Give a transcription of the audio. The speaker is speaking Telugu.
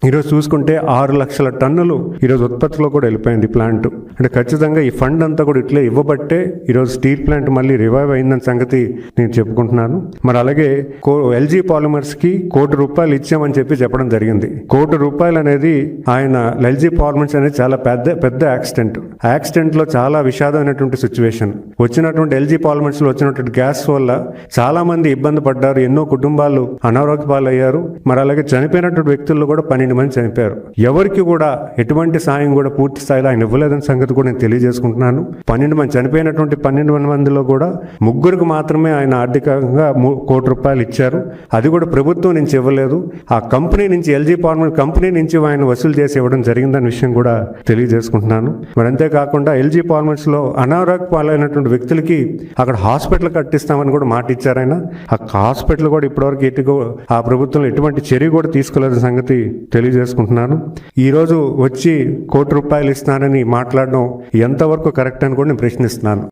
ఈరోజు చూసుకుంటే 6 లక్షల టన్నులు ఈరోజు ఉత్పత్తిలో కూడా వెళ్ళిపోయింది ప్లాంట్. అంటే ఖచ్చితంగా ఈ ఫండ్ అంతా కూడా ఇట్లే ఇవ్వబట్టే ఈరోజు స్టీల్ ప్లాంట్ మళ్ళీ రివైవ్ అయిందని సంగతి నేను చెప్పుకుంటున్నాను. మరి అలాగే ఎల్జీ పాలిమర్స్కి ₹1,00,00,000 ఇచ్చామని చెప్పడం జరిగింది. ₹1,00,00,000 అనేది ఆయన ఎల్జీ పాలిమర్స్ అనేది చాలా పెద్ద యాక్సిడెంట్. ఆ యాక్సిడెంట్లో చాలా విషాదమైనటువంటి సిచ్యువేషన్. వచ్చినటువంటి ఎల్జీ పాలిమర్స్లో వచ్చినటువంటి గ్యాస్ వల్ల చాలా మంది ఇబ్బంది పడ్డారు. ఎన్నో కుటుంబాలు అనారోగ్య పాలయ్యారు. మరి అలాగే చనిపోయినటువంటి వ్యక్తుల్లో కూడా 12 మంది చనిపోయారు. ఎవరికి కూడా ఎటువంటి సాయం కూడా పూర్తి స్థాయిలో ఆయన ఇవ్వలేదని సంగతి కూడా నేను తెలియజేసుకుంటున్నాను. 12 మంది చనిపోయినటువంటి 12 మందిలో కూడా 3 మాత్రమే ఆయన ఆర్థికంగా ₹1,00,00,000 ఇచ్చారు. అది కూడా ప్రభుత్వం నుంచి ఇవ్వలేదు. ఆ కంపెనీ నుంచి ఎల్జీ పాలిమర్ కంపెనీ నుంచి ఆయన వసూలు చేసి ఇవ్వడం జరిగిందనే విషయం కూడా తెలియజేసుకుంటున్నాను. మరి అంతేకాకుండా ఎల్జీ పాలిమర్స్ లో అనారోగ్య పాలైనటువంటి వ్యక్తులకి అక్కడ హాస్పిటల్ కట్టిస్తామని కూడా మాట ఇచ్చారు ఆయన. ఆ హాస్పిటల్ కూడా ఇప్పటివరకు ఆ ప్రభుత్వంలో ఎటువంటి చర్య కూడా తీసుకోలేదని సంగతి తెలియజేసుకుంటున్నాను. ఈరోజు వచ్చి ₹1,00,00,000 ఇస్తానని మాట్లాడడం ఎంతవరకు కరెక్ట్ అని కూడా నేను ప్రశ్నిస్తున్నాను.